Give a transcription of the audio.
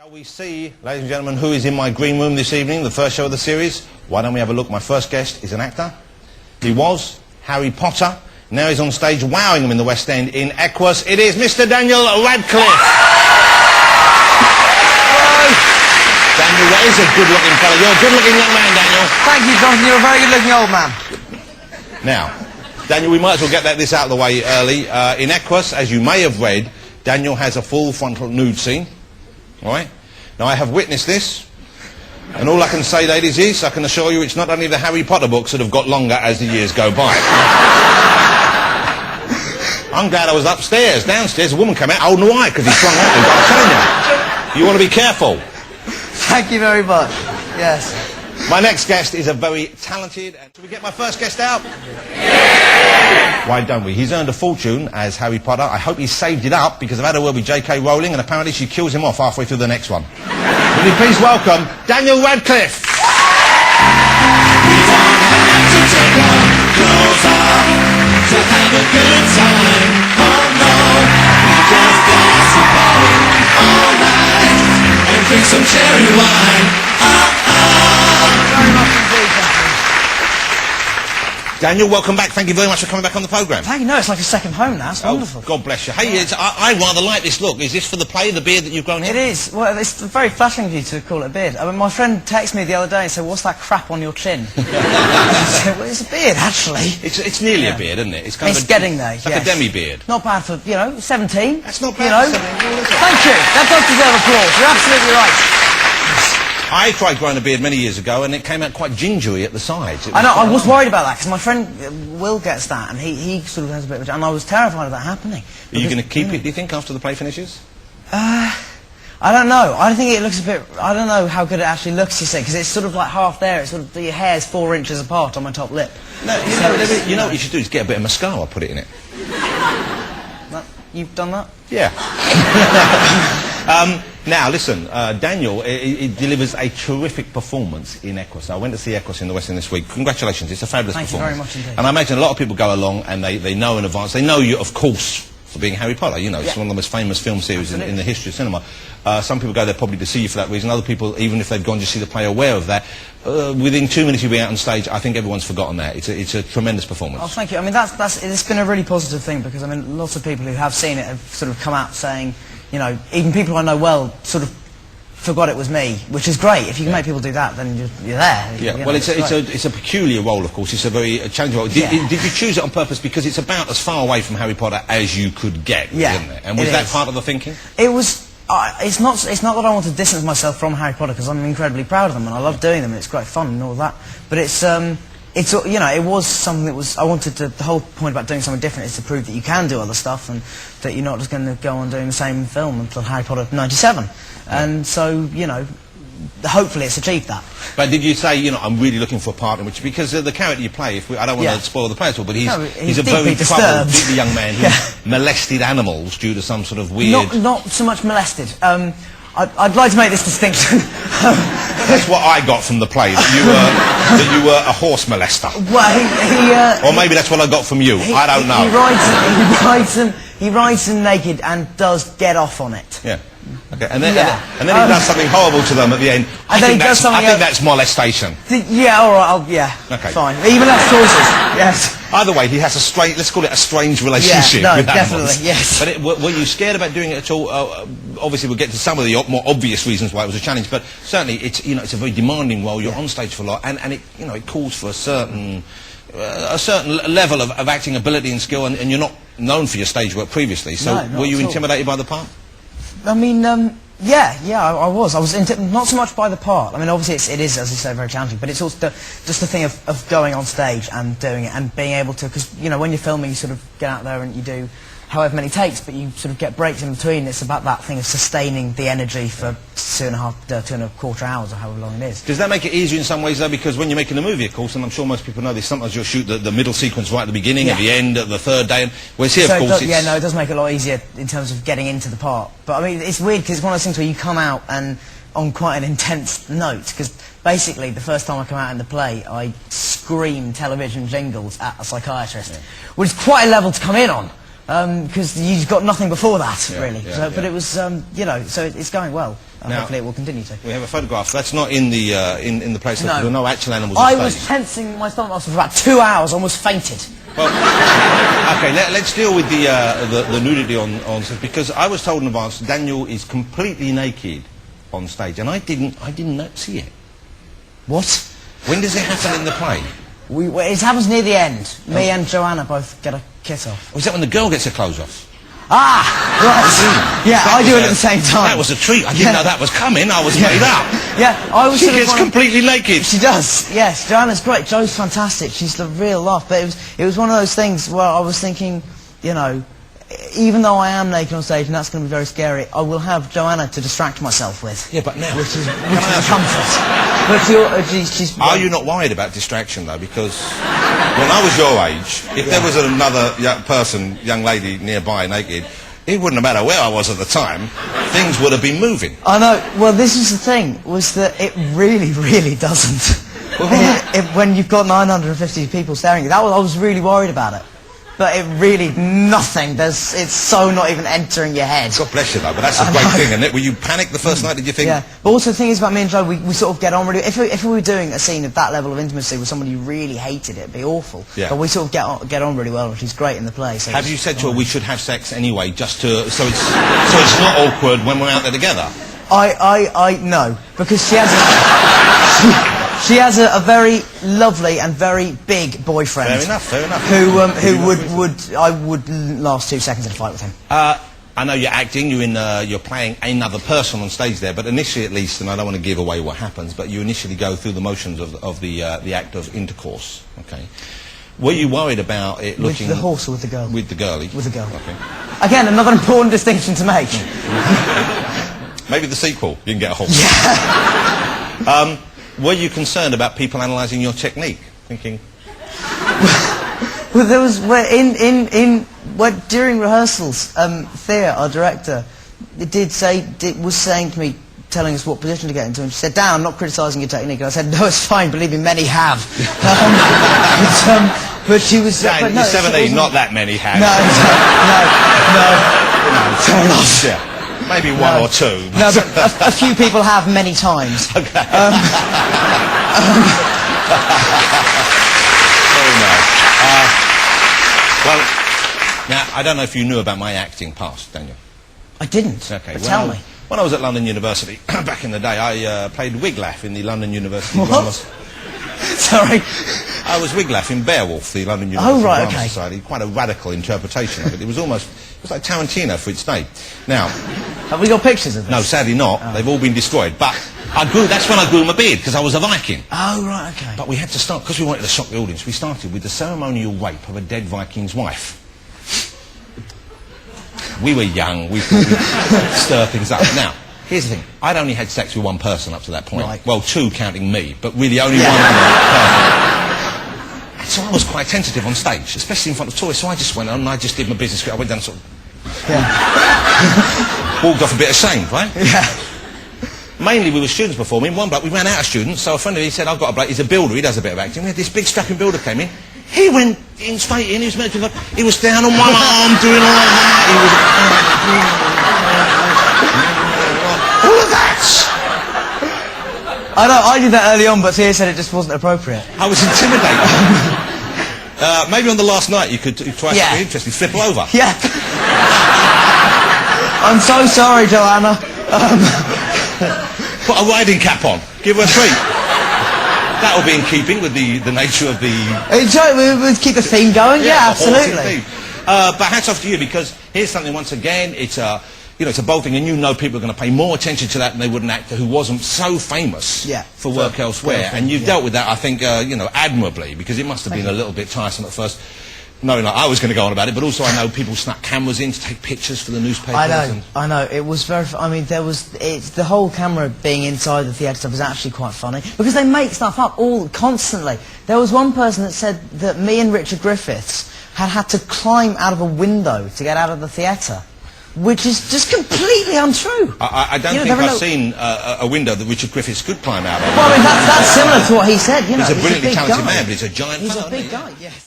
Shall we see, ladies and gentlemen, who is in my green room this evening, the first show of the series? Why don't we have a look? My first guest is an actor. He was Harry Potter. Now he's on stage wowing them in the West End in Equus. It is Mr. Daniel Radcliffe. Daniel, that is a good-looking fellow. You're a good-looking young man, Daniel. Thank you, Jonathan. You're a very good-looking old man. Now, Daniel, we might as well get this out of the way early. In Equus, as you may have read, Daniel has a full frontal nude scene. All right? Now, I have witnessed this, and all I can say, ladies, is I can assure you it's not only the Harry Potter books that have got longer as the years go by. I'm glad I was upstairs. Downstairs, a woman came out holding a wire because he swung at me. But I'm telling you, you want to be careful. Thank you very much. Yes. My next guest is a very talented... Shall we get my first guest out? Yeah! Why don't we? He's earned a fortune as Harry Potter. I hope he saved it up because I've had a word with J.K. Rowling and apparently she kills him off halfway through the next one. Will you please welcome Daniel Radcliffe? We don't have to take our clothes off to have a good time. Oh no, we just dance and party all night and drink some cherry wine. Very much indeed, thank you. Daniel, welcome back. Thank you very much for coming back on the programme. Thank you. No, it's like a second home now. It's wonderful. God bless you. Hey, I rather like this look. Is this for the play, the beard that you've grown here? It is. Well, it's very flattering of you to call it a beard. I mean, my friend texted me the other day and said, "What's that crap on your chin?" I said, "Well, it's a beard, actually." It's nearly a beard, isn't it? It's kind of getting there. It's like a demi-beard. Not bad for 17. That's not bad for 17, is it? Thank you. That does deserve applause. You're absolutely right. I tried growing a beard many years ago and it came out quite gingery at the sides. I know, I was worried about that because my friend Will gets that and he sort of has a bit of a... And I was terrified of that happening. Are you going to keep it, do you think, after the play finishes? I don't know. I think it looks a bit... I don't know how good it actually looks, you see, because it's sort of like half there. It's sort of... Your hair's 4 inches apart on my top lip. No, you know what you should do is get a bit of mascara, put it in it. You've done that? Yeah. Now, listen, Daniel, he delivers a terrific performance in Equus. I went to see Equus in the West End this week. Congratulations, it's a fabulous performance. Thank you very much indeed. And I imagine a lot of people go along and they know in advance. They know you, of course, for being Harry Potter. You know, it's one of the most famous film series in the history of cinema. Some people go there probably to see you for that reason. Other people, even if they've gone to see the play, aware of that. Within 2 minutes you'll be out on stage. I think everyone's forgotten that. It's a tremendous performance. Oh, thank you. I mean, it's been a really positive thing because, I mean, lots of people who have seen it have sort of come out saying, you know, even people I know well sort of forgot it was me, which is great. If you can make people do that, then you're there. Yeah, well, it's a peculiar role, of course. It's a very challenging role. Did you choose it on purpose because it's about as far away from Harry Potter as you could get, isn't it? And was that part of the thinking? It was... it's not that I want to distance myself from Harry Potter because I'm incredibly proud of them and I love doing them and it's great fun and all that. But it's you know, it was something that was... I wanted to... The whole point about doing something different is to prove that you can do other stuff and that you're not just going to go on doing the same film until Harry Potter 97. And so, you know, hopefully it's achieved that. But did you say, you know, I'm really looking for a partner, which because the character you play, I don't want to spoil the play at all, but he's a very troubled, deeply young man who molested animals due to some sort of weird... Not so much molested. I'd like to make this distinction. That's what I got from the play, that you were a horse molester. Well, or maybe that's what I got from you. I don't know. He rides them naked and does get off on it. Yeah. Okay. And then he does something horrible to them at the end. I think that's molestation. Yeah. All right. Yeah. Okay. Fine. Even less choices. Yes. Either way, he has a strange. Let's call it a strange relationship. Yeah, no, with definitely. animals. Yes. But were you scared about doing it at all? Obviously, we'll get to some of the more obvious reasons why it was a challenge. But certainly, it's a very demanding role. You're on stage for a lot, and it it calls for a certain level of acting ability and skill, and you're not known for your stage work previously. So were you intimidated by the part? I mean, yeah, I was. Not so much by the part. I mean, obviously it is, as you say, very challenging, but it's also just the thing of going on stage and doing it and being able to, because, you know, when you're filming, you sort of get out there and you do however many takes, but you sort of get breaks in between. It's about that thing of sustaining the energy for 2.25 hours or however long it is. Does that make it easier in some ways, though? Because when you're making a movie, of course, and I'm sure most people know this, sometimes you'll shoot the middle sequence right at the beginning, at the end, at the third day, and whereas here, of course, yeah, no, it does make it a lot easier in terms of getting into the part. But I mean, it's weird because it's one of those things where you come out and on quite an intense note, because basically the first time I come out in the play, I scream television jingles at a psychiatrist, which is quite a level to come in on. because you've got nothing before that, really. Yeah, So, but yeah. it was, you know, so it's going well. And Now, hopefully it will continue to. We have a photograph. That's not in the in the place. No. There were no actual animals. I on was stage. tensing my stomach muscles for about 2 hours, almost fainted. Well, okay, let's deal with the nudity on stage, because I was told in advance Daniel is completely naked on stage, and I didn't see it. What? When does it happen in the play? It happens near the end. Me and Joanna both get a kit off. Or is that when the girl gets her clothes off? Ah! Right. Yeah, I do it at the same time. That was a treat. I didn't know that was coming. I was made up. Yeah, I was She sort of gets completely naked. She does, yes. Joanna's great. Jo's fantastic. She's the real laugh. But it was one of those things where I was thinking, you know, even though I am naked on stage and that's going to be very scary, I will have Joanna to distract myself with. Yeah, but now... Which is a comfort. But she's... Are you not worried about distraction, though? Because when I was your age, if there was another young lady nearby naked, it wouldn't have mattered where I was at the time. Things would have been moving. I know. Well, this is the thing, was that it really, really doesn't. When you've got 950 people staring at you, I was really worried about it. But it really, nothing. It's so not even entering your head. God bless you, though, but that's a great thing, isn't it? Were you panicked the first night, did you think? Yeah, but also the thing is about me and Jo, we sort of get on really... If we were doing a scene of that level of intimacy with someone you really hated, it'd be awful. Yeah. But we sort of get on really well, which is great in the play. So have you said to her we should have sex anyway, just to... So it's not awkward when we're out there together? No, because she has she has a very lovely and very big boyfriend. Fair enough, fair enough. I would last 2 seconds in a fight with him. I know you're acting, you're playing another person on stage there, but initially at least, and I don't want to give away what happens, but you initially go through the motions of the act of intercourse, okay? Were you worried about it looking... With the horse or with the girl? With the girlie. With the girl. Okay. Again, another important distinction to make. Maybe the sequel, you can get a horse. Yeah. Were you concerned about people analysing your technique? Thinking... Well, there was... during rehearsals, Thea, our director, was saying to me, telling us what position to get into, and she said, Dan, I'm not criticising your technique. And I said, no, it's fine, believe me, many have. But she was... Dan, but no, you're 17, not that many have. No, fair enough. Yeah. Maybe one or two. No, but a few people have many times. Okay. Very nice. Well, now, I don't know if you knew about my acting past, Daniel. I didn't, Okay, but tell me. When I was at London University, back in the day, I played Wiglaf in the London University What? Drama... Sorry. I was Wiglaf in Beowulf, the London University right, Drama okay. Society. Quite a radical interpretation of it. It was like Tarantino for its day. Now... Have we got pictures of this? No, sadly not. Oh. They've all been destroyed. But that's when I grew my beard, because I was a Viking. Oh, right, okay. But we had to start, because we wanted to shock the audience, we started with the ceremonial rape of a dead Viking's wife. We were young, we stir things up. Now, here's the thing. I'd only had sex with one person up to that point. Right. Well, two counting me, but really only one other person. So I was quite tentative on stage, especially in front of tourists. So I just went on and I just did my business. I went down sort of... Walked off a bit ashamed, right? Yeah. Mainly we were students performing. One bloke, we ran out of students, so a friend of his said, I've got a bloke, he's a builder, he does a bit of acting. We had this big strapping builder came in. He went in straight in, he was meant to go, he was down on one arm doing all that. He was... All of that! I know, I did that early on, but Thea said it just wasn't appropriate. I was intimidated. Maybe on the last night you could try something interesting, flip over. Yeah. I'm so sorry, Joanna. Put a riding cap on. Give her a treat. That will be in keeping with the nature of the... We'll keep the theme going, yeah absolutely. But hats off to you, because here's something, once again, it's a bold thing, and you know people are going to pay more attention to that than they would an actor who wasn't so famous for work elsewhere. And you've dealt with that, I think, admirably, because it must have been a little bit tiresome at first. Knowing I was going to go on about it, but also I know people snuck cameras in to take pictures for the newspapers. I know. It was very... I mean, the whole camera being inside the theatre stuff is actually quite funny, because they make stuff up constantly. There was one person that said that me and Richard Griffiths had to climb out of a window to get out of the theatre, which is just completely untrue. I don't think I've seen a window that Richard Griffiths could climb out of. Well, I mean, that's similar to what he said, you know. He's a brilliantly talented guy. man, but he's a giant fellow. He's a big guy, yes.